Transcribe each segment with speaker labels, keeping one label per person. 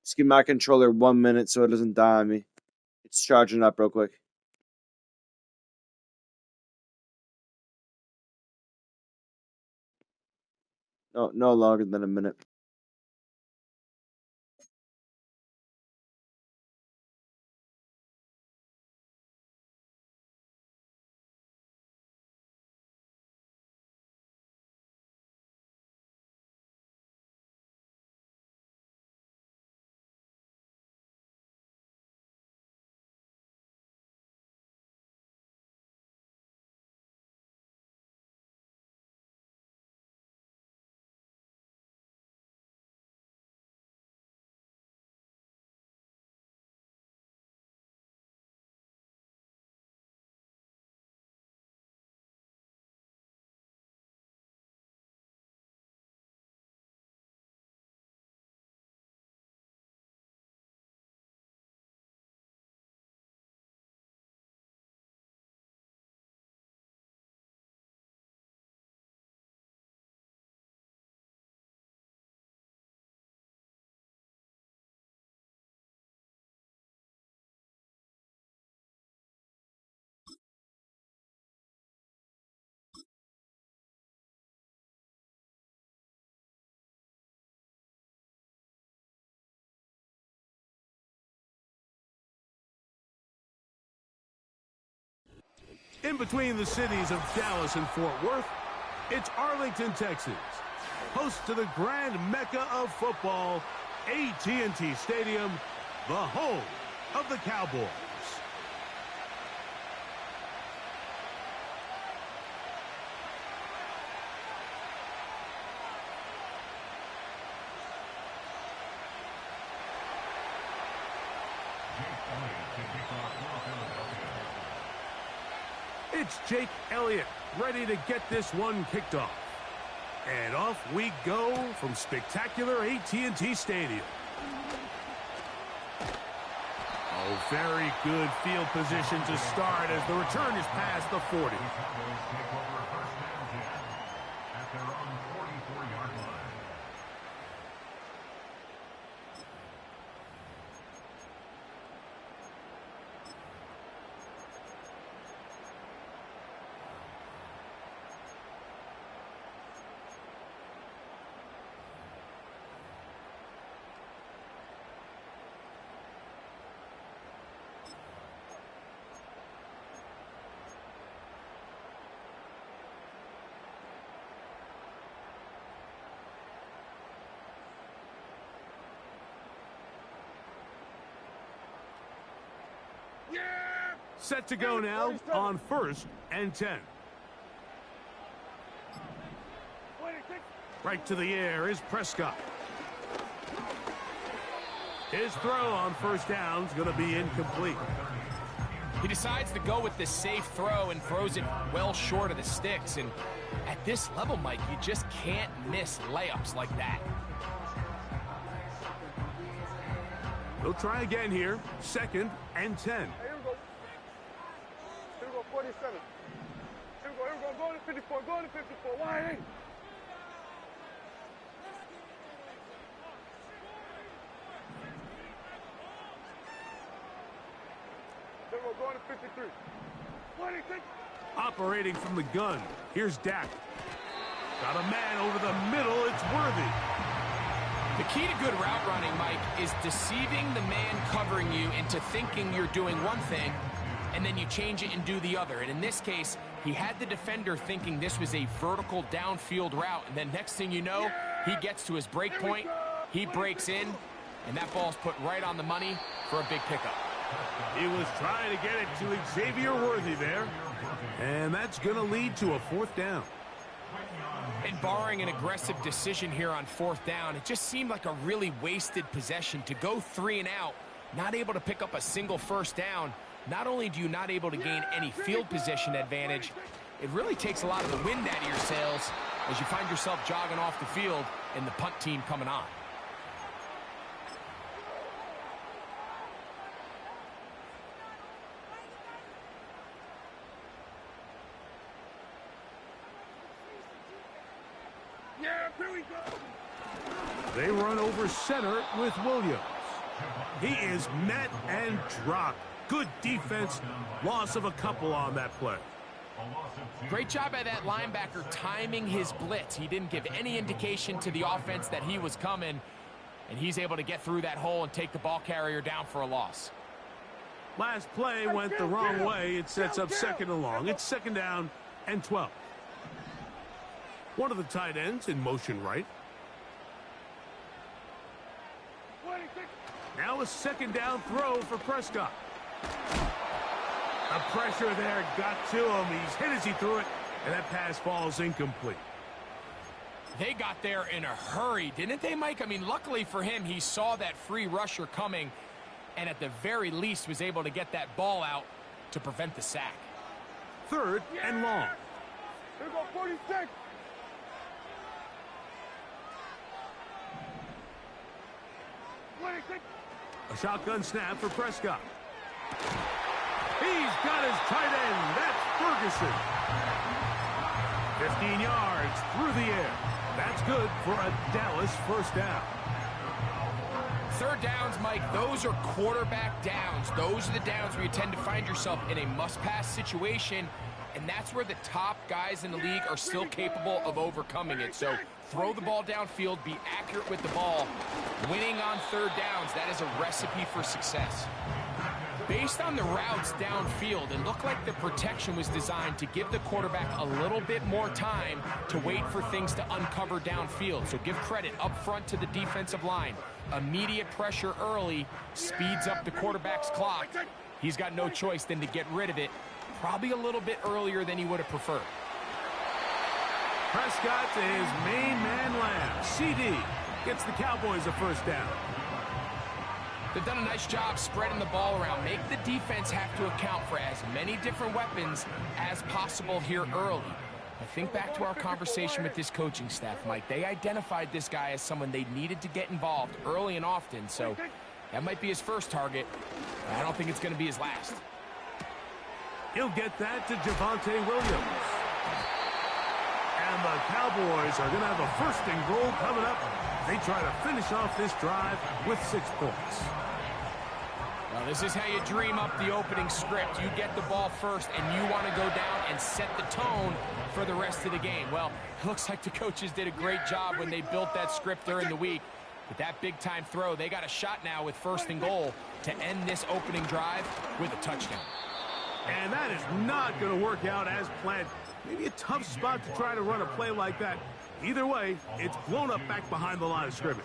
Speaker 1: Just give my controller 1 minute so it doesn't die on me. It's charging up real quick. No longer than a minute.
Speaker 2: In between the cities of Dallas and Fort Worth, it's Arlington, Texas, host to the grand mecca of football, AT&T Stadium, the home of the Cowboys. It's Jake Elliott ready to get this one kicked off. And off we go from spectacular AT&T Stadium. Oh, very good field position to start as the return is past the 40. Set to go now on 1st and 10. Right to the air is Prescott. His throw on first down is going to be incomplete.
Speaker 3: He decides to go with the safe throw and throws it well short of the sticks. And at this level, Mike, you just can't miss layups like that.
Speaker 2: He'll try again here. 2nd and 10.
Speaker 4: 47. Here we go, go to 54, go to 54, wide. Here we go, going to 53. 26.
Speaker 2: Operating from the gun, here's Dak. Got a man over the middle, it's Worthy.
Speaker 3: The key to good route running, Mike, is deceiving the man covering you into thinking you're doing one thing, and then you change it and do the other. And in this case, he had the defender thinking this was a vertical downfield route, and then next thing you know, he gets to his break point, he breaks in, and that ball's put right on the money for a big pickup.
Speaker 2: He was trying to get it to Xavier Worthy there, and that's going to lead to a 4th down.
Speaker 3: And barring an aggressive decision here on 4th down, it just seemed like a really wasted possession to go 3 and out, not able to pick up a single first down. Not only do you not able to gain any field position advantage, it really takes a lot of the wind out of your sails as you find yourself jogging off the field and the punt team coming on.
Speaker 2: They run over center with Williams. He is met and dropped. Good defense. Loss of a couple on that play.
Speaker 3: Great job by that linebacker timing his blitz. He didn't give any indication to the offense that he was coming, and he's able to get through that hole and take the ball carrier down for a loss.
Speaker 2: Last play went the wrong way. It sets up second and long. It's second down and 12. One of the tight ends in motion right. Now a second down throw for Prescott. The pressure there got to him. He's hit as he threw it, and that pass falls incomplete.
Speaker 3: They got there in a hurry, didn't they, Mike? I mean, luckily for him, he saw that free rusher coming, and at the very least was able to get that ball out to prevent the sack.
Speaker 2: Third and long.
Speaker 4: Here go 46.
Speaker 2: A shotgun snap for Prescott. He's got his tight end. That's Ferguson. 15 yards through the air. That's good for a Dallas first down.
Speaker 3: Third downs, Mike, those are quarterback downs. Those are the downs where you tend to find yourself in a must-pass situation, and that's where the top guys in the league are still capable of overcoming it. So throw the ball downfield, be accurate with the ball. Winning on third downs, that is a recipe for success. Based on the routes downfield, it looked like the protection was designed to give the quarterback a little bit more time to wait for things to uncover downfield. So give credit up front to the defensive line. Immediate pressure early speeds up the quarterback's clock. He's got no choice than to get rid of it, probably a little bit earlier than he would have preferred.
Speaker 2: Prescott to his main man Lamb. CD gets the Cowboys a first down.
Speaker 3: They've done a nice job spreading the ball around. Make the defense have to account for as many different weapons as possible here early. I think back to our conversation with this coaching staff, Mike. They identified this guy as someone they needed to get involved early and often, so that might be his first target. I don't think it's going to be his last.
Speaker 2: He'll get that to Javonte Williams. And the Cowboys are going to have a first and goal coming up. They try to finish off this drive with 6 points.
Speaker 3: Well, this is how you dream up the opening script. You get the ball first, and you want to go down and set the tone for the rest of the game. Well, it looks like the coaches did a great job when they built that script during the week. With that big-time throw, they got a shot now with first and goal to end this opening drive with a touchdown.
Speaker 2: And that is not going to work out as planned. Maybe a tough spot to try to run a play like that. Either way, it's blown up back behind the line of scrimmage.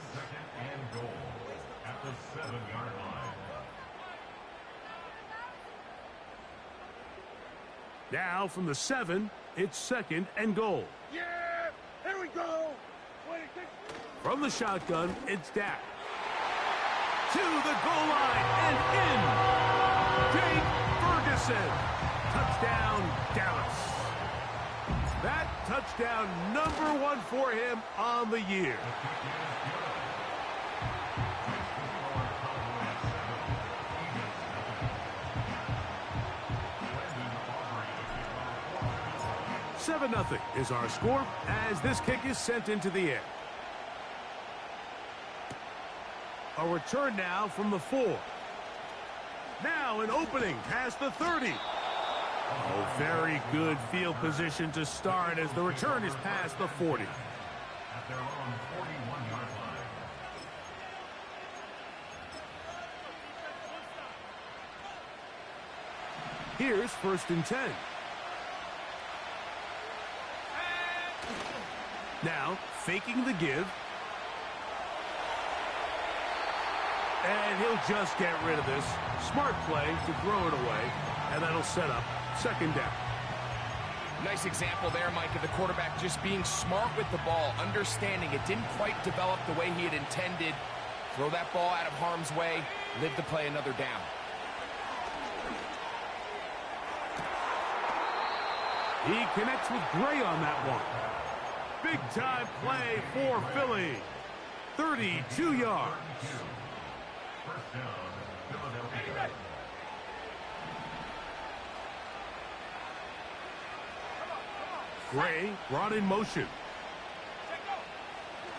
Speaker 2: Now from the 7, it's second and goal.
Speaker 4: Yeah, here we go.
Speaker 2: From the shotgun, it's Dak. To the goal line and in. Jake Ferguson. Touchdown, Dallas. That touchdown #1 for him on the year. Seven 0 is our score as this kick is sent into the air. A return now from the 4. Now an opening past the 30. Oh, very good field position to start as the return is past the 40. Here's first and 10. Now, faking the give. And he'll just get rid of this. Smart play to throw it away, and that'll set up second down.
Speaker 3: Nice example there, Mike, of the quarterback just being smart with the ball, understanding it didn't quite develop the way he had intended. Throw that ball out of harm's way, live to play another down.
Speaker 2: He connects with Gray on that one. Big-time play for Philly. 32 yards. Gray brought in motion.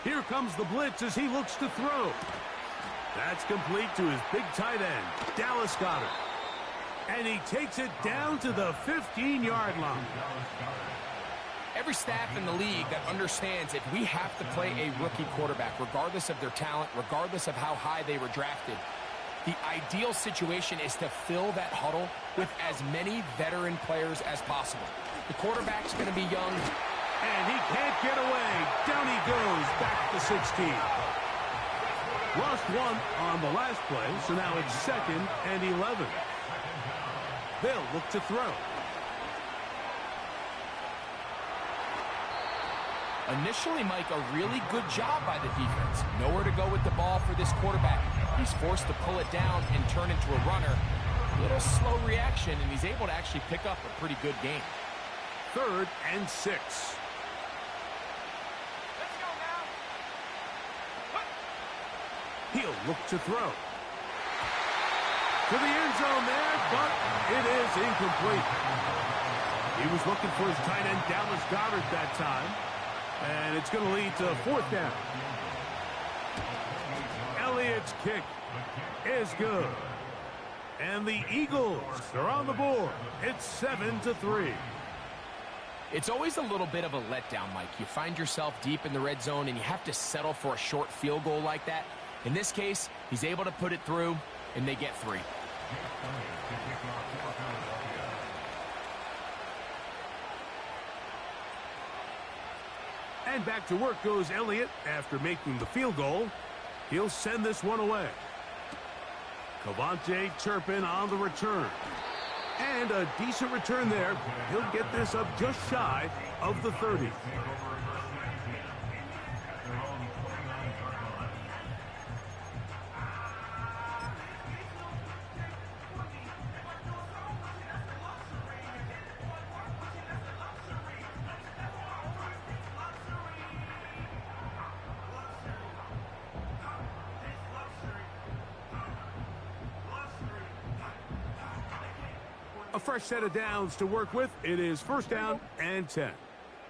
Speaker 2: Here comes the blitz as he looks to throw. That's complete to his big tight end, Dallas Goedert. And he takes it down to the 15-yard line.
Speaker 3: Every staff in the league that understands if we have to play a rookie quarterback, regardless of their talent, regardless of how high they were drafted, the ideal situation is to fill that huddle with as many veteran players as possible. The quarterback's going to be young.
Speaker 2: And he can't get away. Down he goes, back to 16. Lost one on the last play, so now it's 2nd and 11. They'll look to throw.
Speaker 3: Initially, Mike, a really good job by the defense. Nowhere to go with the ball for this quarterback. He's forced to pull it down and turn into a runner. A little slow reaction, and he's able to actually pick up a pretty good game.
Speaker 2: 3rd and 6.
Speaker 4: Let's go now.
Speaker 2: He'll look to throw. To the end zone there, but it is incomplete. He was looking for his tight end, Dallas Goedert, that time. And it's going to lead to 4th down. Elliott's kick is good. And the Eagles are on the board. It's 7-3.
Speaker 3: It's always a little bit of a letdown, Mike. You find yourself deep in the red zone, and you have to settle for a short field goal like that. In this case, he's able to put it through, and they get 3.
Speaker 2: And back to work goes Elliott after making the field goal. He'll send this one away. Cavante Turpin on the return. And a decent return there. He'll get this up just shy of the 30. A fresh set of downs to work with. It is 1st down and 10.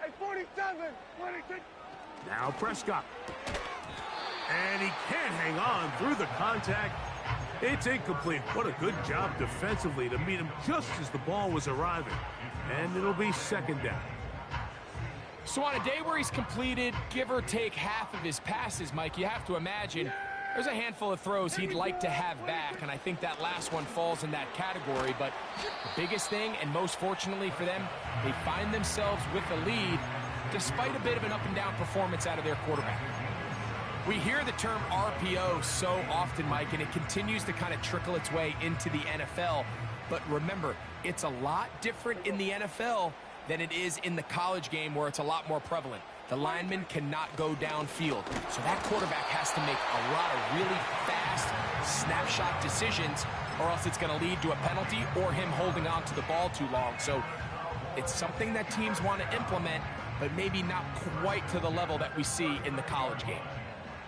Speaker 4: Hey, 47, 26.
Speaker 2: Now Prescott. And he can't hang on through the contact. It's incomplete. What a good job defensively to meet him just as the ball was arriving. And it'll be 2nd down.
Speaker 3: So on a day where he's completed, give or take half of his passes, Mike, you have to imagine there's a handful of throws he'd like to have back, and I think that last one falls in that category. But the biggest thing, and most fortunately for them, they find themselves with a lead despite a bit of an up-and-down performance out of their quarterback. We hear the term RPO so often, Mike, and it continues to kind of trickle its way into the NFL. But remember, it's a lot different in the NFL than it is in the college game, where it's a lot more prevalent. The lineman cannot go downfield, so that quarterback has to make a lot of really fast snapshot decisions, or else it's going to lead to a penalty or him holding on to the ball too long. So it's something that teams want to implement, but maybe not quite to the level that we see in the college game.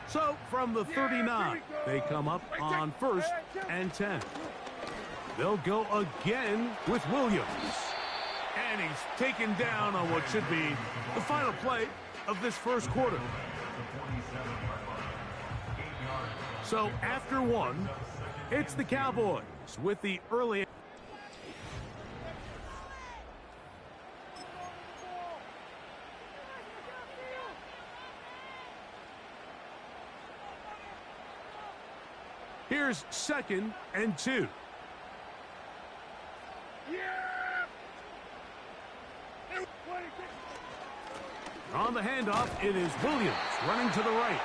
Speaker 2: So from the 39, they come up on 1st and 10. They'll go again with Williams. And he's taken down on what should be the final play of this 1st quarter. So after 1, it's the Cowboys with the early. Here's 2nd and 2. On the handoff, it is Williams running to the right.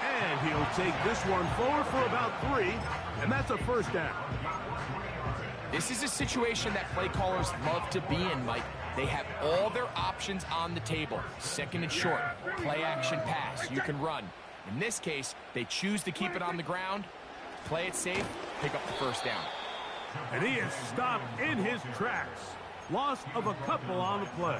Speaker 2: And he'll take this one forward for about 3, and that's a 1st down.
Speaker 3: This is a situation that play callers love to be in, Mike. They have all their options on the table. 2nd and short, play action pass, you can run. In this case, they choose to keep it on the ground, play it safe, pick up the 1st down.
Speaker 2: And he is stopped in his tracks. Loss of a couple on the play.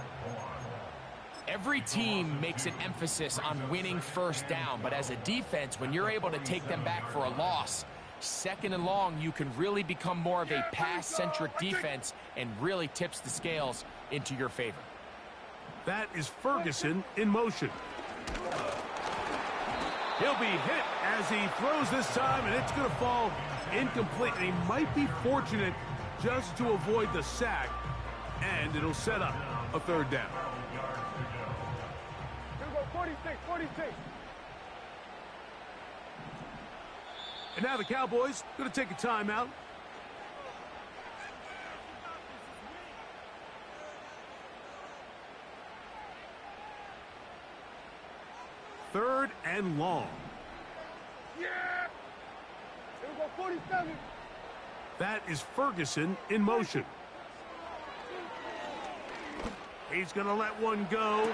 Speaker 3: Every team makes an emphasis on winning 1st down, but as a defense, when you're able to take them back for a loss, 2nd and long, you can really become more of a pass-centric defense and really tips the scales into your favor.
Speaker 2: That is Ferguson in motion. He'll be hit as he throws this time, and it's going to fall incomplete. And he might be fortunate just to avoid the sack, and it'll set up a third down.
Speaker 4: Here we go, 46, 46.
Speaker 2: And now the Cowboys going to take a timeout. Third and long.
Speaker 4: Yeah! Here we go, 47.
Speaker 2: That is Ferguson in motion. He's going to let one go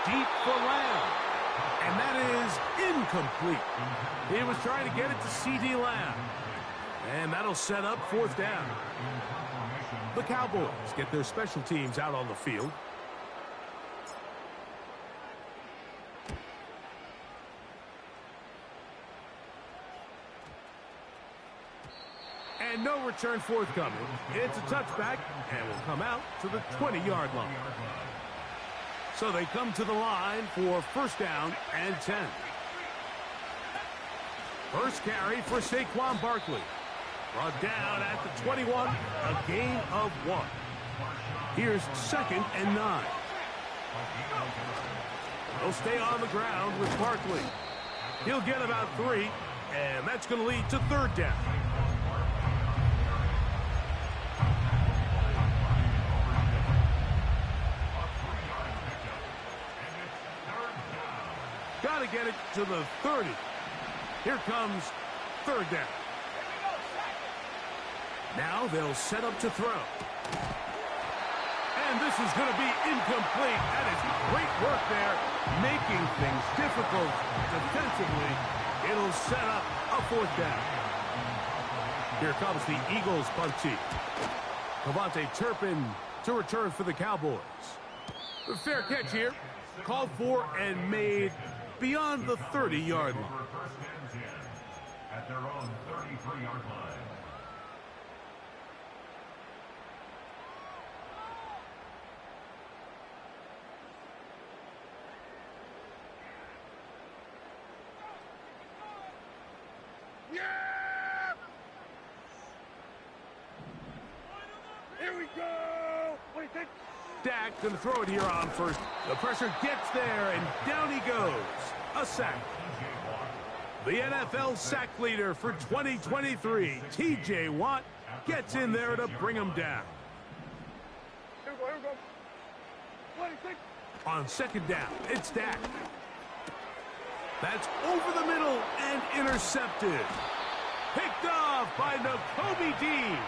Speaker 2: deep for Lamb. And that is incomplete. He was trying to get it to C.D. Lamb. And that'll set up fourth down. The Cowboys get their special teams out on the field. And no return forthcoming. It's a touchback, and will come out to the 20-yard line. So they come to the line for first down and 10. First carry for Saquon Barkley. Brought down at the 21, a gain of 1. Here's second and 9. They'll stay on the ground with Barkley. He'll get about 3, and that's going to lead to third down. Got to get it to the 30. Here comes third down. Now they'll set up to throw. And this is going to be incomplete. That is great work there, making things difficult defensively. It'll set up a fourth down. Here comes the Eagles punt team. Cavante Turpin to return for the Cowboys. A fair catch here. Called for and made beyond the 30-yard line.
Speaker 5: At their own 33-yard line.
Speaker 4: Yeah! Here we go! 26.
Speaker 2: Dak going to throw it here on first. The pressure gets there, and down he goes. A sack. The NFL sack leader for 2023, T.J. Watt, gets in there to bring him down.
Speaker 4: Here we go, 26.
Speaker 2: On second down, it's Dak. That's over the middle and intercepted. Picked off by Nakobe Dean.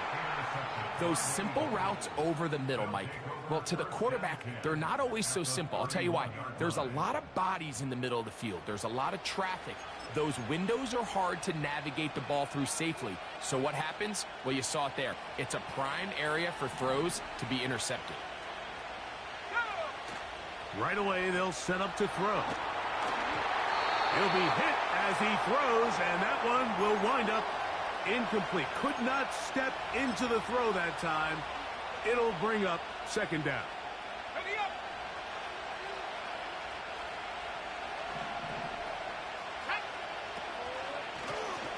Speaker 3: Those simple routes over the middle, Mike. Well, to the quarterback, they're not always so simple. I'll tell you why. There's a lot of bodies in the middle of the field. There's a lot of traffic. Those windows are hard to navigate the ball through safely. So what happens? Well, you saw it there. It's a prime area for throws to be intercepted.
Speaker 2: Right away, they'll set up to throw. He'll be hit as he throws, and that one will wind up incomplete. Could not step into the throw that time. It'll bring up second down.
Speaker 4: Ready up!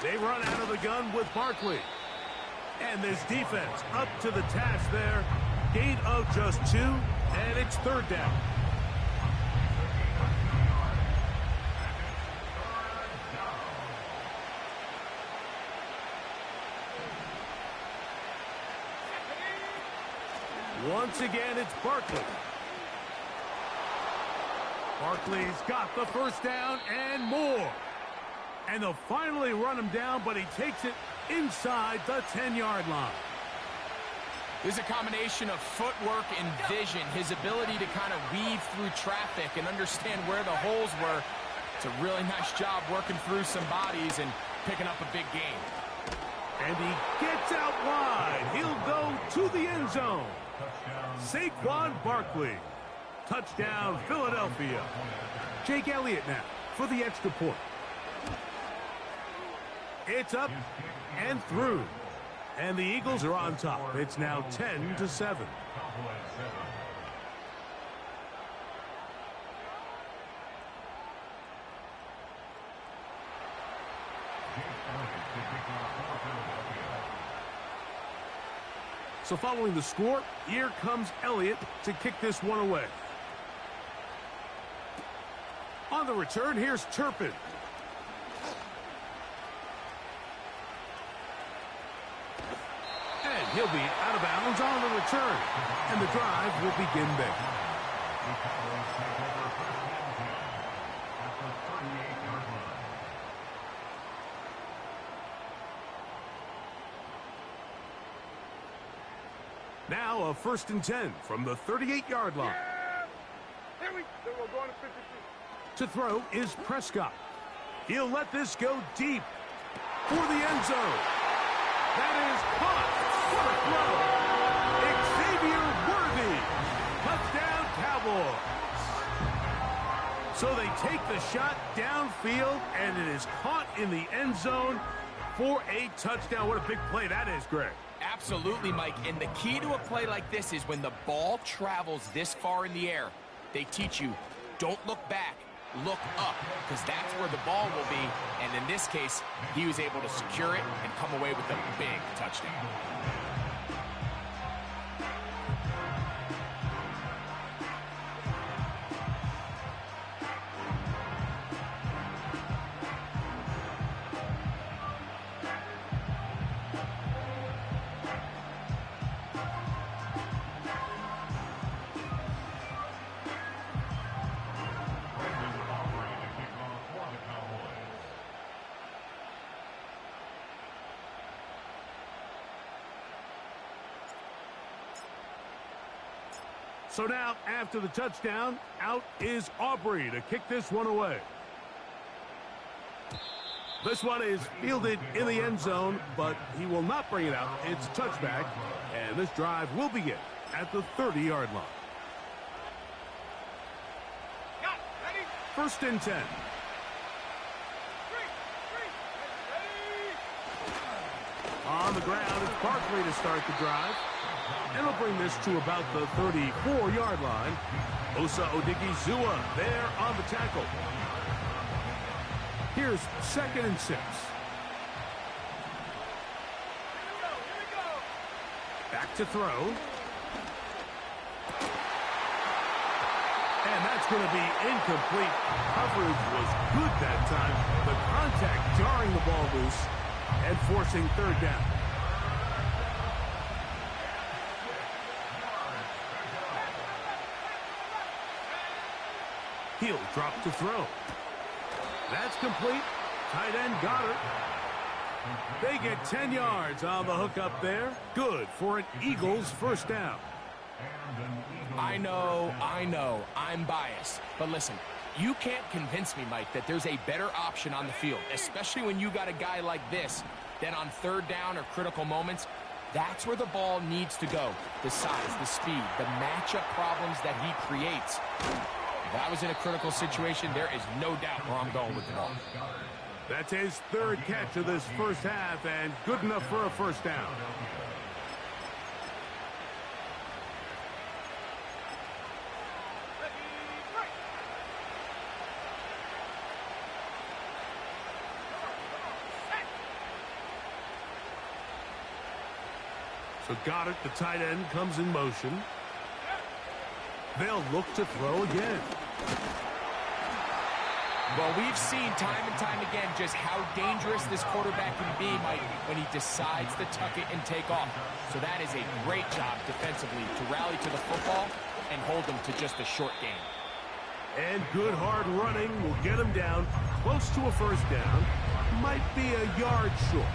Speaker 2: They run out of the gun with Barkley. And this defense up to the task there. Gain of just 2, and it's third down. Once again, it's Barkley. Barkley's got the first down and more. And they'll finally run him down, but he takes it inside the 10-yard line.
Speaker 3: This is a combination of footwork and vision, his ability to kind of weave through traffic and understand where the holes were. It's a really nice job working through some bodies and picking up a big gain.
Speaker 2: And he gets out wide. He'll go to the end zone. Saquon Barkley. Touchdown, Philadelphia. Jake Elliott now for the extra point. It's up and through. And the Eagles are on top. It's now 10-7. So following the score, here comes Elliott to kick this one away. On the return, here's Turpin. And he'll be out of bounds on the return. And the drive will begin there. Now a 1st and 10 from the 38-yard line.
Speaker 4: Here we go. Going to 52.
Speaker 2: To throw is Prescott. He'll let this go deep for the end zone. That is caught. What a throw. Xavier Worthy. Touchdown, Cowboys. So they take the shot downfield, and it is caught in the end zone for a touchdown. What a big play that is, Greg.
Speaker 3: Absolutely, Mike. And the key to a play like this is when the ball travels this far in the air, they teach you, don't look back, look up, because that's where the ball will be. And in this case, he was able to secure it and come away with a big touchdown.
Speaker 2: So now, after the touchdown, out is Aubrey to kick this one away. This one is fielded in the end zone, but he will not bring it out. It's a touchback, and this drive will begin at the 30-yard line. 1st and 10. On the ground, it's Barkley to start the drive. And he'll bring this to about the 34-yard line. Osa Odigizua there on the tackle. Here's 2nd and 6. Back to throw. And that's going to be incomplete. Coverage was good that time. The contact jarring the ball loose and forcing 3rd down. He'll drop to throw. That's complete. Tight end Goddard. They get 10 yards on the hook up there. Good for an Eagles 1st down.
Speaker 3: I know, I'm biased. But listen, you can't convince me, Mike, that there's a better option on the field, especially when you got a guy like this, that on 3rd down or critical moments, that's where the ball needs to go. The size, the speed, the matchup problems that he creates. If I was in a critical situation, there is no doubt where I'm going with the ball.
Speaker 2: That's his 3rd catch of this 1st half, and good enough for a 1st down. So Goddard, the tight end, comes in motion. They'll look to throw again.
Speaker 3: Well, we've seen time and time again just how dangerous this quarterback can be, Mike, when he decides to tuck it and take off. So that is a great job defensively to rally to the football and hold him to just a short game.
Speaker 2: And good hard running will get him down close to a 1st down. Might be a yard short.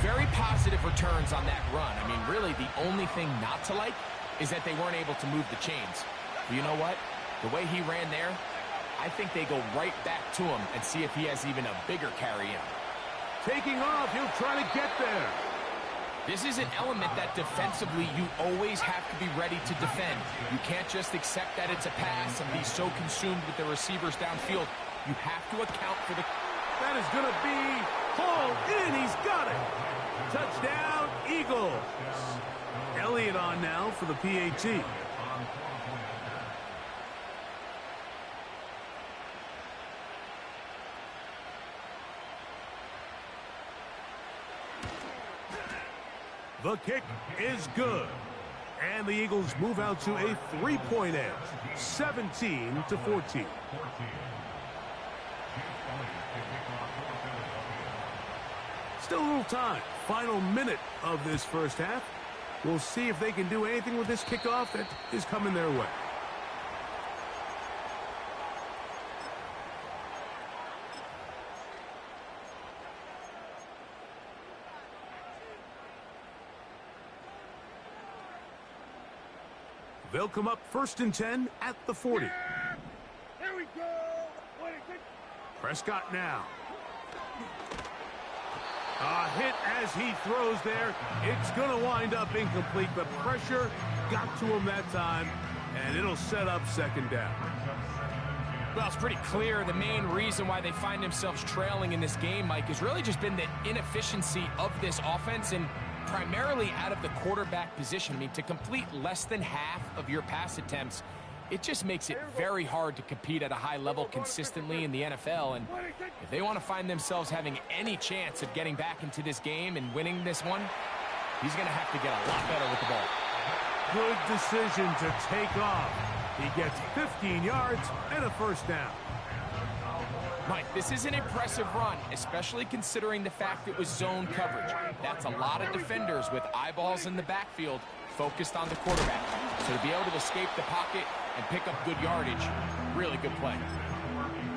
Speaker 3: Very positive returns on that run. I mean, really, the only thing not to like is that they weren't able to move the chains. But you know what? The way he ran there, I think they go right back to him and see if he has even a bigger carry in.
Speaker 2: Taking off, he'll try to get there.
Speaker 3: This is an element that defensively you always have to be ready to defend. You can't just accept that it's a pass and be so consumed with the receivers downfield. You have to account for the...
Speaker 2: That is going to be hauled in. He's got it. Touchdown, Eagles. Elliott on now for the PAT. The kick is good. And the Eagles move out to a 3-point edge, 17-14. Still a little time. Final minute of this first half. We'll see if they can do anything with this kickoff that is coming their way. They'll come up 1st and 10 at the 40.
Speaker 4: Here we go. 26.
Speaker 2: Prescott now. A hit as he throws there. It's going to wind up incomplete, but pressure got to him that time, and it'll set up 2nd down.
Speaker 3: Well, it's pretty clear the main reason why they find themselves trailing in this game, Mike, has really just been the inefficiency of this offense and primarily out of the quarterback position. I mean, to complete less than half of your pass attempts, it just makes it very hard to compete at a high level consistently in the NFL. And if they want to find themselves having any chance of getting back into this game and winning this one, he's going to have to get a lot better with the ball.
Speaker 2: Good decision to take off. He gets 15 yards and a 1st down.
Speaker 3: Mike, this is an impressive run, especially considering the fact it was zone coverage. That's a lot of defenders with eyeballs in the backfield focused on the quarterback. So to be able to escape the pocket and pick up good yardage, really good play.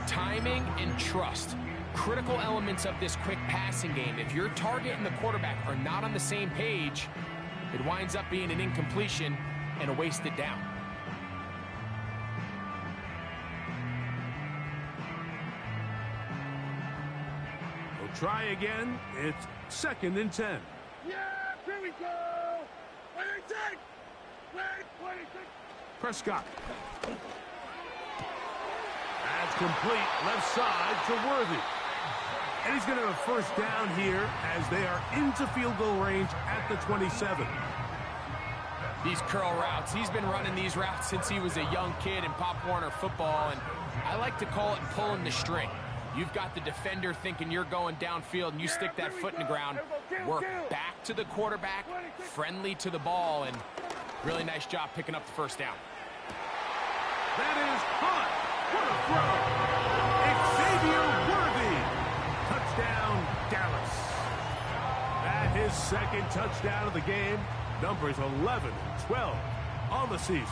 Speaker 3: Timing and trust, critical elements of this quick passing game. If your target and the quarterback are not on the same page, it winds up being an incompletion and a wasted down.
Speaker 2: Try again. It's 2nd and 10.
Speaker 4: Yeah, here we go. 26. 26.
Speaker 2: Prescott. That's complete. Left side to Worthy. And he's going to have a 1st down here as they are into field goal range at the 27.
Speaker 3: These curl routes, he's been running these routes since he was a young kid in Pop Warner football, and I like to call it pulling the string. You've got the defender thinking you're going downfield, and you stick that foot in the ground, work back to the quarterback, friendly to the ball, and really nice job picking up the 1st down.
Speaker 2: That is hot. What a throw. Xavier Worthy. Touchdown, Dallas. That his 2nd touchdown of the game. Numbers 11 and 12 on the season.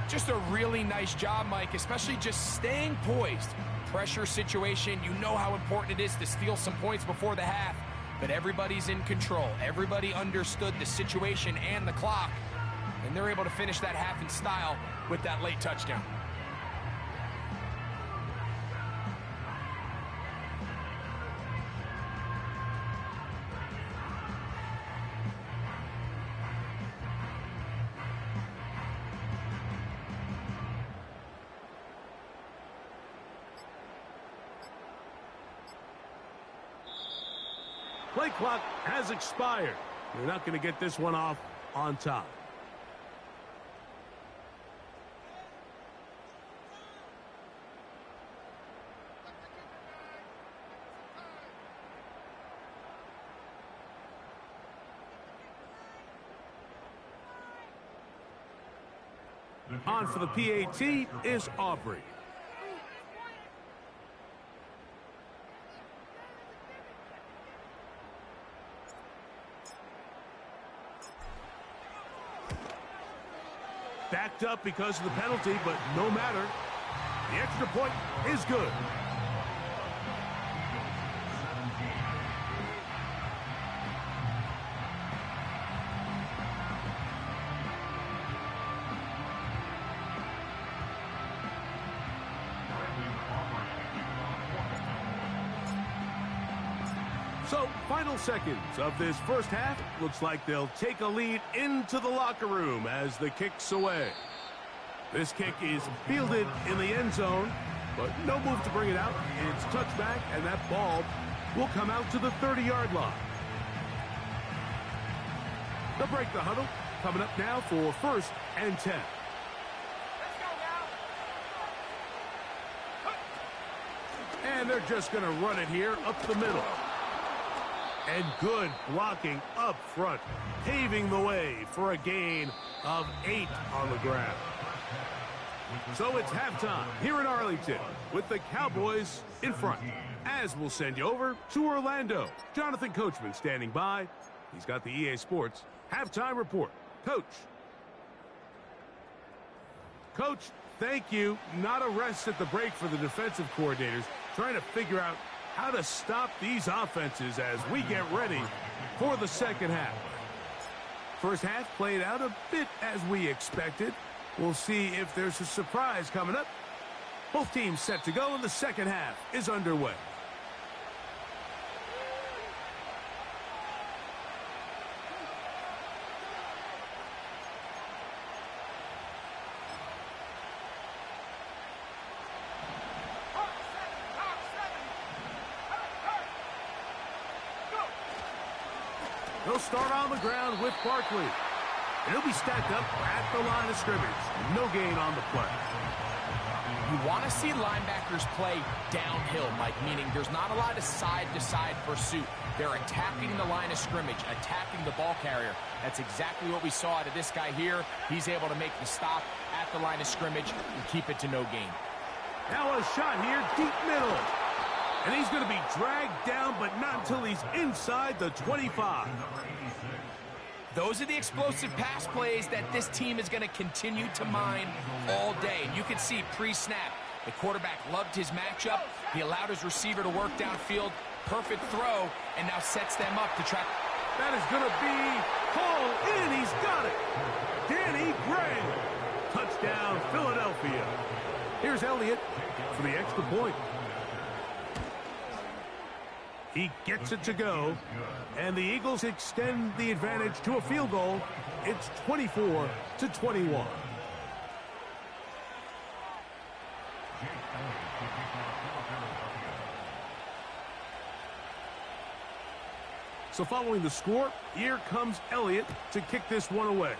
Speaker 3: Just a really nice job, Mike, especially just staying poised. Pressure situation, you know how important it is to steal some points before the half, but everybody's in control. Everybody understood the situation and the clock, and they're able to finish that half in style with that late touchdown.
Speaker 2: Play clock has expired. They're not going to get this one off on time. On for the PAT is Aubrey. Backed up because of the penalty, but no matter. The extra point is good. So, final seconds of this first half. Looks like they'll take a lead into the locker room as the kick's away. This kick is fielded in the end zone, but no move to bring it out. It's touchback, and that ball will come out to the 30-yard line. They'll break the huddle. Coming up now for 1st and 10. And they're just going to run it here up the middle. And good blocking up front, paving the way for a gain of 8 on the ground. So it's halftime here in Arlington with the Cowboys in front. As we'll send you over to Orlando. Jonathan Coachman standing by. He's got the EA Sports halftime report. Coach. Coach, thank you. Not a rest at the break for the defensive coordinators, trying to figure out how to stop these offenses as we get ready for the second half. First half played out a bit as we expected. We'll see if there's a surprise coming up. Both teams set to go, and the second half is underway. They'll start on the ground with Barkley. And he'll be stacked up at the line of scrimmage. No gain on the play.
Speaker 3: You want to see linebackers play downhill, Mike, meaning there's not a lot of side-to-side pursuit. They're attacking the line of scrimmage, attacking the ball carrier. That's exactly what we saw out of this guy here. He's able to make the stop at the line of scrimmage and keep it to no gain.
Speaker 2: Now a shot here, deep middle. And he's going to be dragged down, but not until he's inside the 25.
Speaker 3: Those are the explosive pass plays that this team is going to continue to mine all day. And you can see pre-snap, the quarterback loved his matchup. He allowed his receiver to work downfield. Perfect throw, and now sets them up to try.
Speaker 2: That is going to be hauled in. He's got it. Danny Gray. Touchdown, Philadelphia. Here's Elliott for the extra point. He gets it to go, and the Eagles extend the advantage to a field goal. It's 24-21. So following the score, here comes Elliott to kick this one away.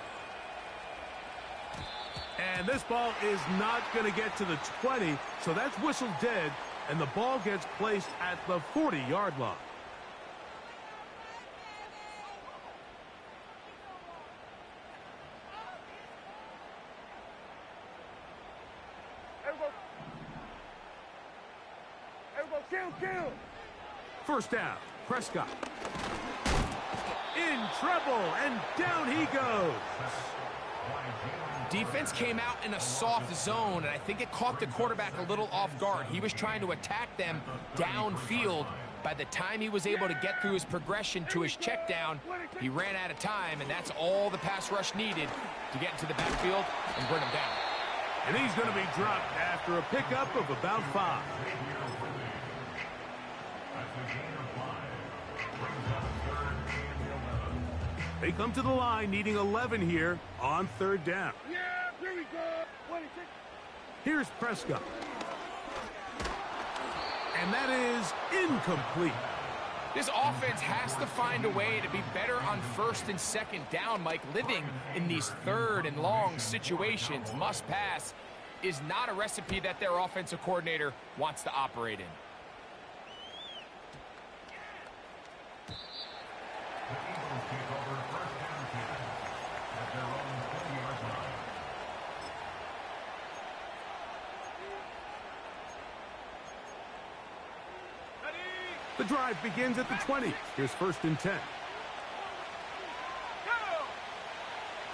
Speaker 2: And this ball is not going to get to the 20, so that's whistled dead. And the ball gets placed at the 40-yard line.
Speaker 4: Kill.
Speaker 2: First down, Prescott. In trouble, and down he goes.
Speaker 3: Defense came out in a soft zone, and I think it caught the quarterback a little off guard. He was trying to attack them downfield. By the time he was able to get through his progression to his check down, he ran out of time, and that's all the pass rush needed to get into the backfield and bring him down.
Speaker 2: And he's going to be dropped after a pickup of about 5. They come to the line needing 11 here on 3rd down.
Speaker 4: Yeah, here we go. 26.
Speaker 2: Here's Prescott. And that is incomplete.
Speaker 3: This offense has to find a way to be better on 1st and 2nd down, Mike. Living in these 3rd and long situations, must pass, is not a recipe that their offensive coordinator wants to operate in.
Speaker 2: The drive begins at the 20. Here's 1st and 10.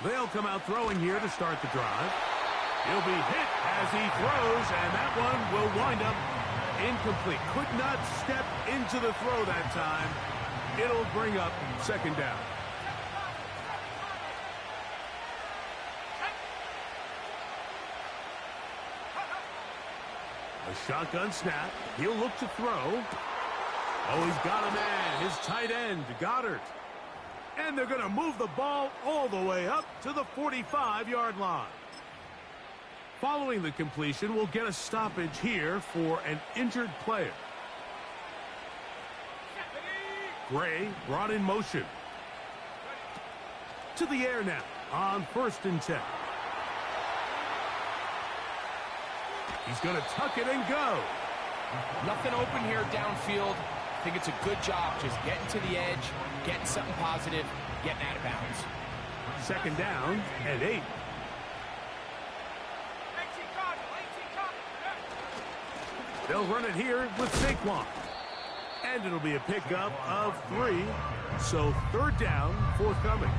Speaker 2: They'll come out throwing here to start the drive. He'll be hit as he throws, and that one will wind up incomplete. Could not step into the throw that time. It'll bring up 2nd down. A shotgun snap. He'll look to throw. Oh, he's got a man, his tight end, Goddard. And they're going to move the ball all the way up to the 45-yard line. Following the completion, we'll get a stoppage here for an injured player. Gray brought in motion. To the air now on 1st and 10. He's going to tuck it and go.
Speaker 3: Nothing open here downfield. think it's a good job just getting to the edge, getting something positive, getting out of bounds.
Speaker 2: Second down and 8. They'll run it here with Saquon. And it'll be a pickup of 3. So third down, forthcoming.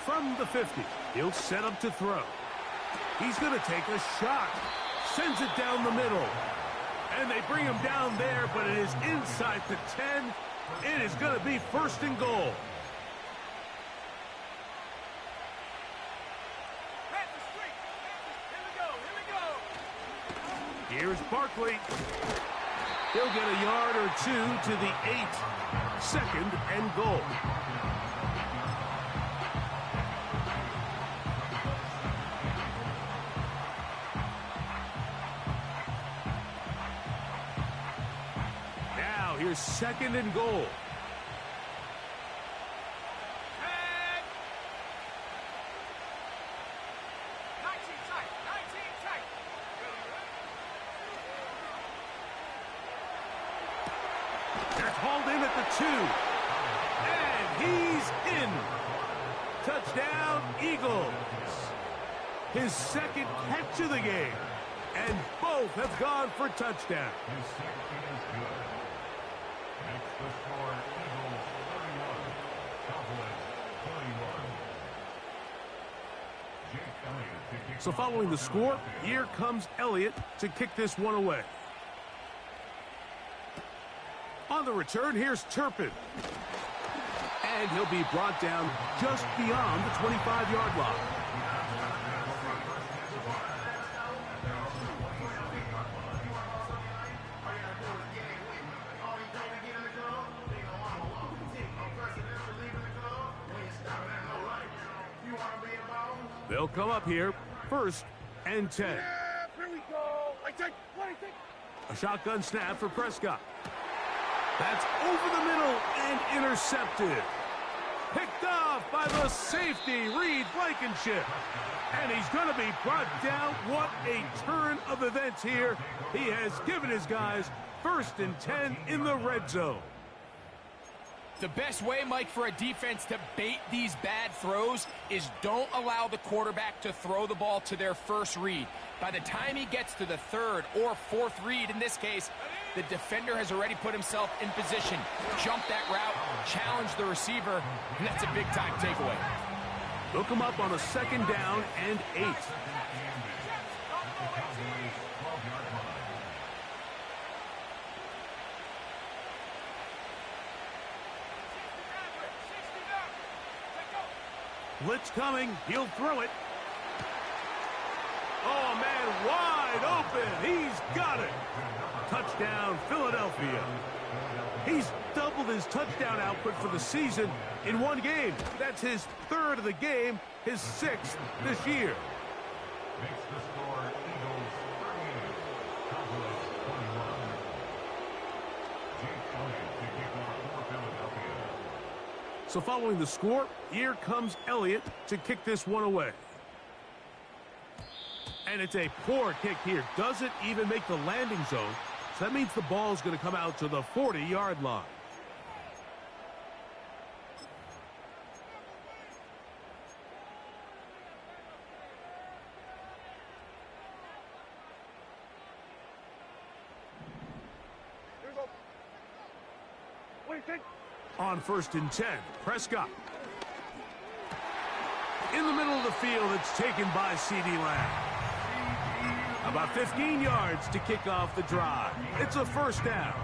Speaker 2: From the 50, he'll set up to throw. He's going to take a shot. Sends it down the middle. And they bring him down there, but it is inside the 10. It is going to be first and goal. Here's Barkley. He'll get a yard or 2 to the 8. Second and goal. Now here's second and goal. They're hauled in at the 2. And he's in. Touchdown, Eagles. His second catch of the game. And both have gone for touchdown.
Speaker 5: His safety is good. Makes the score Eagles 31, Cowboys 31. Jake Elliott to kick
Speaker 2: So
Speaker 5: off
Speaker 2: following the
Speaker 5: for
Speaker 2: score,
Speaker 5: Philadelphia.
Speaker 2: here comes Elliott to kick this one away. On the return, here's Turpin. And he'll be brought down just beyond the 25-yard line. They'll come up here, first and 10.
Speaker 4: Here we go. I take.
Speaker 2: A shotgun snap for Prescott. That's over the middle and intercepted. Picked off by the safety, Reed Blankenship. And he's going to be brought down. What a turn of events here. He has given his guys first and 10 in the red zone.
Speaker 3: The best way, Mike, for a defense to bait these bad throws is don't allow the quarterback to throw the ball to their first read. By the time he gets to the third or fourth read, in this case, the defender has already put himself in position. Jump that route, challenge the receiver, and that's a big-time takeaway.
Speaker 2: Look him up on a second down and 8. Blitz coming. He'll throw it. Oh, man, wide open. He's got it. Touchdown, Philadelphia. He's doubled his touchdown output for the season in one game. That's his third of the game, his 6th this year.
Speaker 5: Makes the score Eagles 38, Cowboys 21. Jake Elliott to kick off for Philadelphia.
Speaker 2: So following the score, here comes Elliott to kick this one away. And it's a poor kick here. Doesn't even make the landing zone. So that means the ball's going to come out to the 40-yard line.
Speaker 4: Here we go. Wait, take.
Speaker 2: On first and 10, Prescott. In the middle of the field, it's taken by C.D. Lamb. About 15 yards to kick off the drive. It's a first down.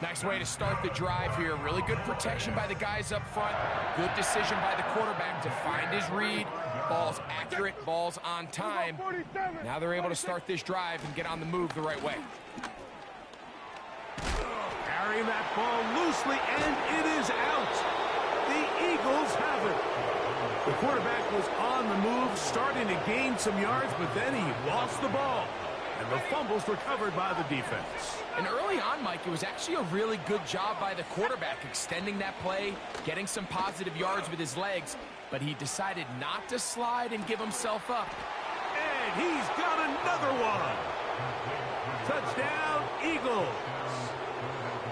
Speaker 3: Nice way to start the drive here. Really good protection by the guys up front. Good decision by the quarterback to find his read. Ball's accurate, ball's on time. Now they're able to start this drive and get on the move the right way.
Speaker 2: Carrying that ball loosely, and it is out. The Eagles have it. The quarterback was on the move, starting to gain some yards, but then he lost the ball. And the fumble's recovered by the defense.
Speaker 3: And early on, Mike, it was actually a really good job by the quarterback extending that play, getting some positive yards with his legs, but he decided not to slide and give himself up.
Speaker 2: And he's got another one. Touchdown, Eagles.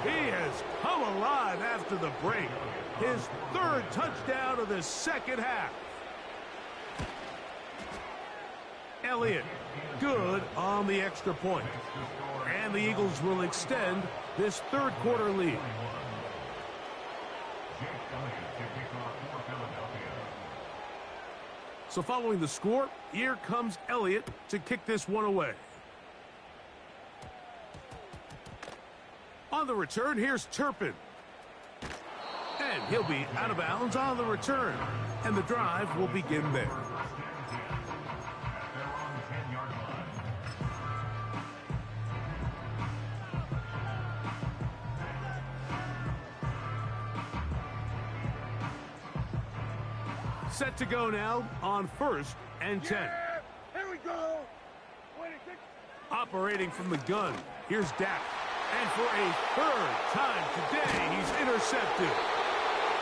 Speaker 2: He has come alive after the break. His third touchdown of the second half. Elliott, good on the extra point. And the Eagles will extend this third quarter lead. So following the score, here comes Elliott to kick this one away. On the return, here's Turpin. And he'll be out of bounds on the return. And the drive will begin there. Set to go now on 1st and 10.
Speaker 4: Yeah, here we go. 26.
Speaker 2: Operating from the gun, here's Dak. And for a third time today, he's intercepted.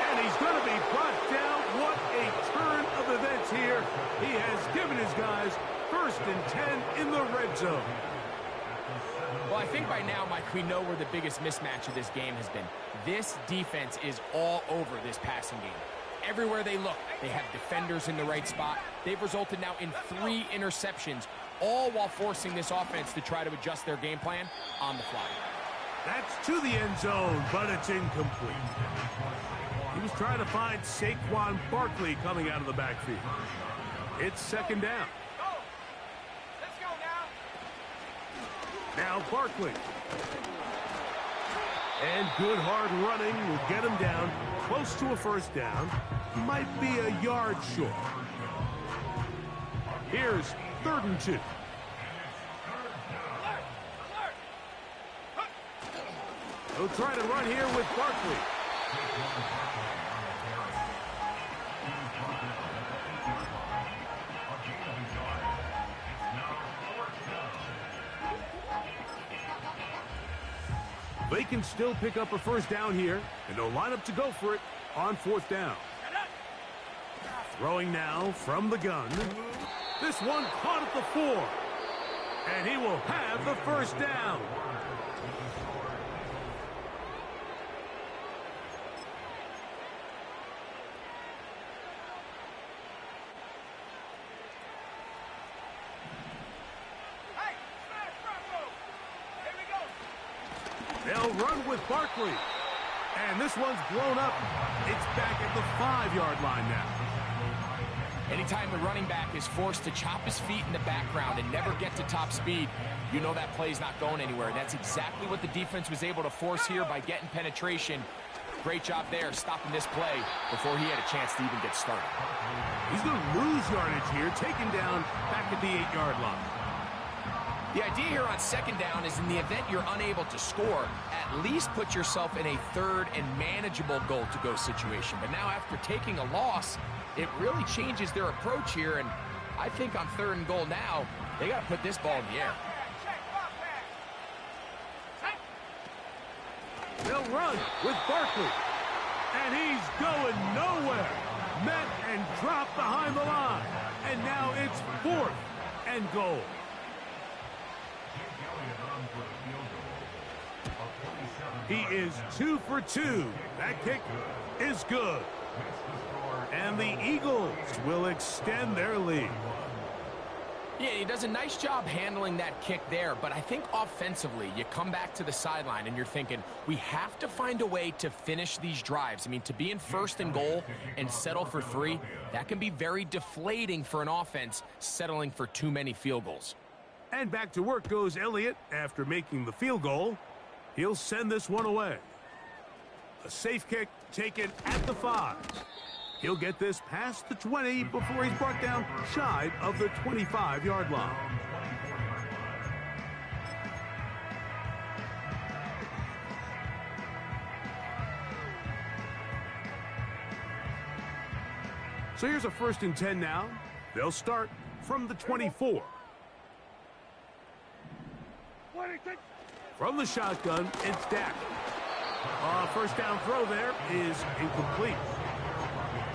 Speaker 2: And he's going to be brought down. What a turn of events here. He has given his guys 1st and 10 in the red zone.
Speaker 3: Well, I think by now, Mike, we know where the biggest mismatch of this game has been. This defense is all over this passing game. Everywhere they look, they have defenders in the right spot. They've resulted now in 3 interceptions, all while forcing this offense to try to adjust their game plan on the fly.
Speaker 2: That's to the end zone, but it's incomplete. He was trying to find Saquon Barkley coming out of the backfield. It's 2nd down.
Speaker 4: Let's go now.
Speaker 2: Now Barkley. And good hard running will get him down close to a 1st down. Might be a yard short. Here's 3rd and 2. He'll try to run here with Barkley. They can still pick up a 1st down here, and they'll line up to go for it on 4th down. Throwing now from the gun. This one caught at the 4. And he will have the 1st down.
Speaker 4: Hey, smash, Bronco. Here we go.
Speaker 2: They'll run with Barkley. And this one's blown up. It's back at the 5-yard line now.
Speaker 3: Anytime the running back is forced to chop his feet in the background and never get to top speed, you know that play's not going anywhere. That's exactly what the defense was able to force here by getting penetration. Great job there, stopping this play before he had a chance to even get started.
Speaker 2: He's going to lose yardage here, taken down back at the 8-yard line.
Speaker 3: The idea here on 2nd down is in the event you're unable to score, at least put yourself in a 3rd and manageable goal-to-go situation. But now after taking a loss, it really changes their approach here, and I think on 3rd and goal now, they got to put this ball in the air.
Speaker 2: They'll run with Barkley. And he's going nowhere. Met and dropped behind the line. And now it's 4th and goal. He is 2 for 2. That kick is good. And the Eagles will extend their lead.
Speaker 3: Yeah, he does a nice job handling that kick there, but I think offensively, you come back to the sideline and you're thinking, we have to find a way to finish these drives. I mean, to be in 1st and goal and settle for 3, that can be very deflating for an offense settling for too many field goals.
Speaker 2: And back to work goes Elliott after making the field goal. He'll send this one away. A safe kick taken at the 5. He'll get this past the 20 before he's brought down shy of the 25-yard line. So here's a 1st and 10 now. They'll start from the 24. From the shotgun, it's Dak. First down throw there is incomplete.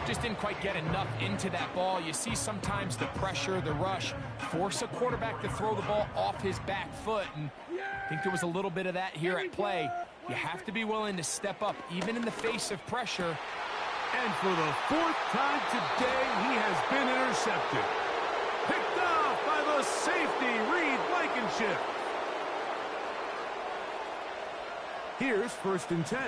Speaker 3: Just didn't quite get enough into that ball. You see sometimes the pressure, the rush, force a quarterback to throw the ball off his back foot. And I think there was a little bit of that here at play. You have to be willing to step up, even in the face of pressure.
Speaker 2: And for the fourth time today, he has been intercepted. Picked off by the safety, Reed Blankenship. Here's 1st and 10.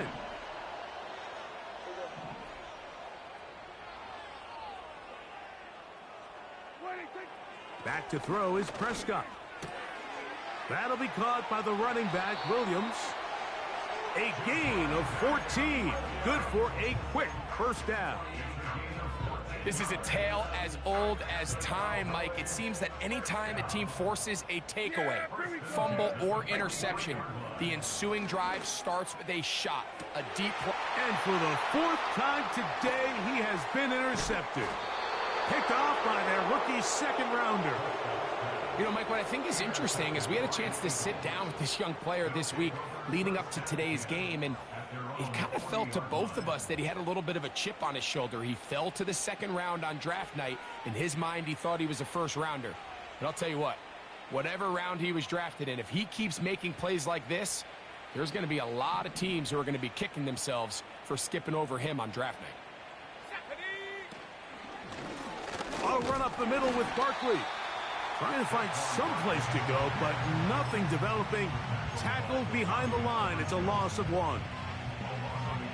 Speaker 2: Back to throw is Prescott. That'll be caught by the running back, Williams. A gain of 14. Good for a quick first down.
Speaker 3: This is a tale as old as time, Mike. It seems that anytime a team forces a takeaway, fumble, or interception, the ensuing drive starts with a shot, a deep play.
Speaker 2: And for the fourth time today, he has been intercepted. Picked off by their rookie second-rounder.
Speaker 3: You know, Mike, what I think is interesting is we had a chance to sit down with this young player this week leading up to today's game, and it kind of felt to both of us that he had a little bit of a chip on his shoulder. He fell to the second round on draft night. In his mind, he thought he was a first-rounder. But I'll tell you what, whatever round he was drafted in, if he keeps making plays like this, there's going to be a lot of teams who are going to be kicking themselves for skipping over him on draft night.
Speaker 2: I'll run up the middle with Barkley. Trying to find some place to go, but nothing developing. Tackled behind the line. It's a loss of 1.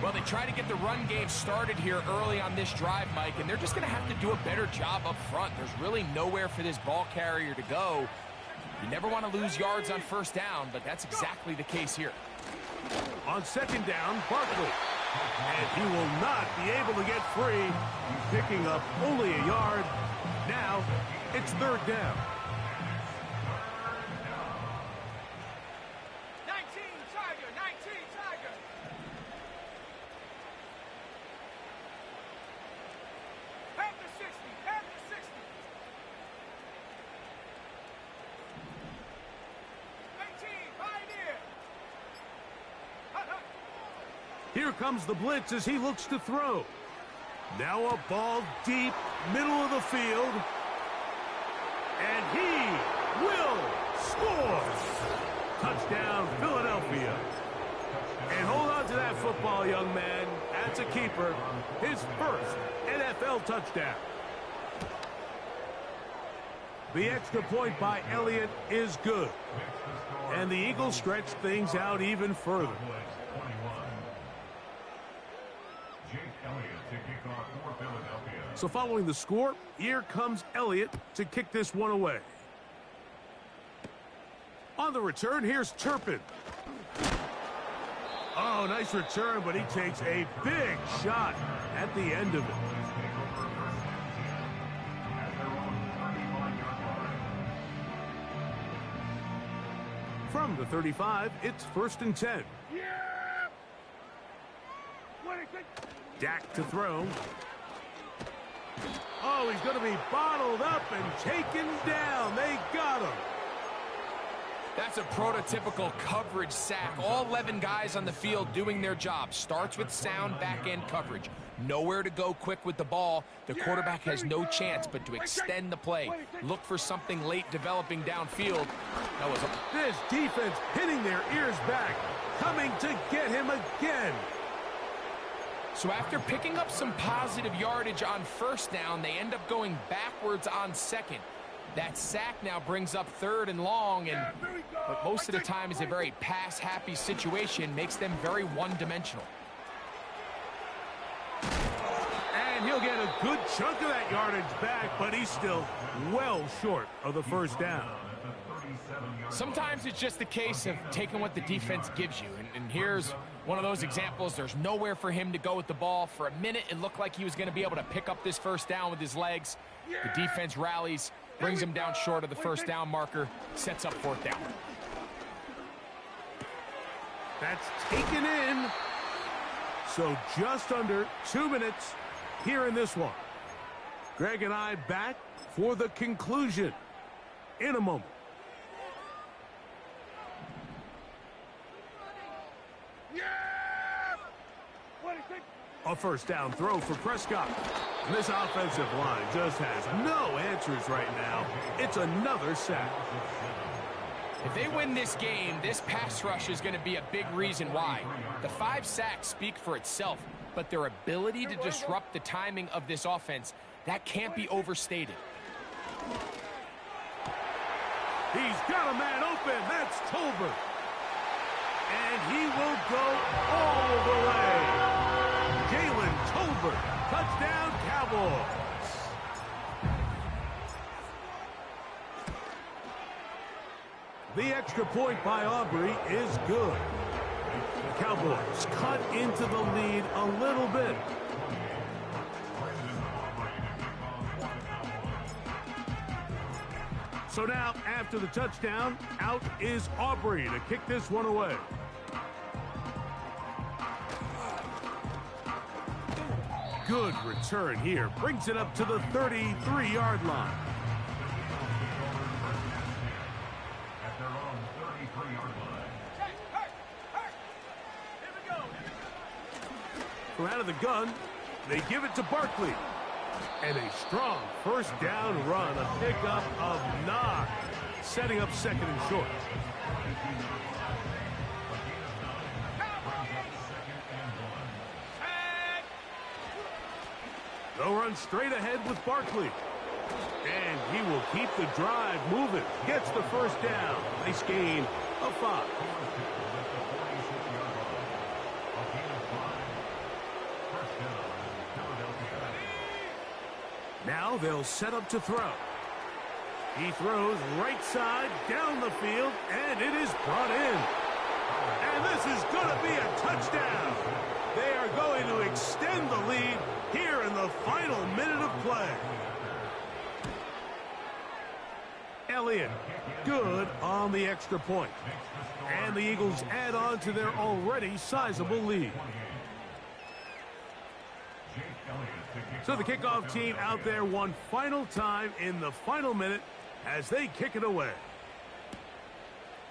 Speaker 3: Well, they try to get the run game started here early on this drive, Mike, and they're just going to have to do a better job up front. There's really nowhere for this ball carrier to go. You never want to lose yards on first down, but that's exactly the case here.
Speaker 2: On second down, Barkley. And he will not be able to get free, picking up only a yard. Now, it's 3rd down.
Speaker 4: 19, Tiger. Head to 60. 19, Pioneer.
Speaker 2: Here comes the blitz as he looks to throw. Now a ball deep, middle of the field. And he will score. Touchdown, Philadelphia. And hold on to that football, young man. That's a keeper. His first NFL touchdown. The extra point by Elliott is good. And the Eagles stretch things out even further. So following the score, here comes Elliott to kick this one away. On the return, here's Turpin. Oh, nice return, but he takes a big shot at the end of it. From the 35, it's 1st and 10. Dak to throw. Oh, he's going to be bottled up and taken down. They got him.
Speaker 3: That's a prototypical coverage sack. All 11 guys on the field doing their job. Starts with sound back-end coverage. Nowhere to go quick with the ball. The quarterback has no chance but to extend the play. Look for something late developing downfield. That was
Speaker 2: This defense pinning their ears back, coming to get him again.
Speaker 3: So after picking up some positive yardage on first down, they end up going backwards on second. That sack now brings up 3rd and long, and what most of the time is a very pass-happy situation, makes them very one-dimensional.
Speaker 2: And he'll get a good chunk of that yardage back, but he's still well short of the first down.
Speaker 3: Sometimes it's just a case of taking what the defense gives you, and here's one of those examples. There's nowhere for him to go with the ball. For a minute, it looked like he was going to be able to pick up this first down with his legs. The defense rallies, brings him down short of the first down marker, sets up 4th down.
Speaker 2: That's taken in. So just under 2 minutes here in this one. Greg and I back for the conclusion in a moment. A first down throw for Prescott. And this offensive line just has no answers right now. It's another sack.
Speaker 3: If they win this game, this pass rush is going to be a big reason why. The 5 sacks speak for itself, but their ability to disrupt the timing of this offense, that can't be overstated.
Speaker 2: He's got a man open. That's Tolbert. And he will go all the way. Jalen Tolbert. Touchdown, Cowboys. The extra point by Aubrey is good. The Cowboys cut into the lead a little bit. So now, after the touchdown, out is Aubrey to kick this one away. Good return here. Brings it up to the 33-yard line.
Speaker 5: At their own 33-yard line.
Speaker 2: From out of the gun, they give it to Barkley. And a strong first down run, a pickup of 9, setting up second and short. They'll run straight ahead with Barkley. And he will keep the drive moving. Gets the first down. Nice gain of 5. Now they'll set up to throw. He throws right side down the field, and it is brought in. And this is going to be a touchdown. They are going to extend the lead here in the final minute of play. Elliott, good on the extra point. And the Eagles add on to their already sizable lead. So the kickoff team out there one final time in the final minute as they kick it away.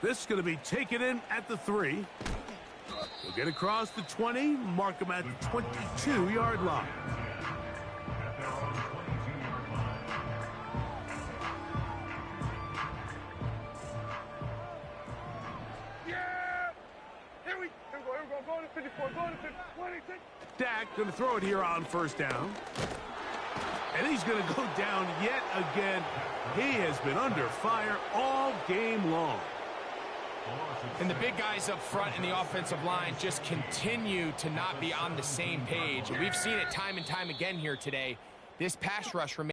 Speaker 2: This is going to be taken in at the 3. They'll get across the 20, mark them at the 22-yard line.
Speaker 4: Go to 54, go to 54,
Speaker 2: Dak going to throw it here on first down. And he's going to go down yet again. He has been under fire all game long.
Speaker 3: And the big guys up front in the offensive line just continue to not be on the same page. And we've seen it time and time again here today. This pass rush remains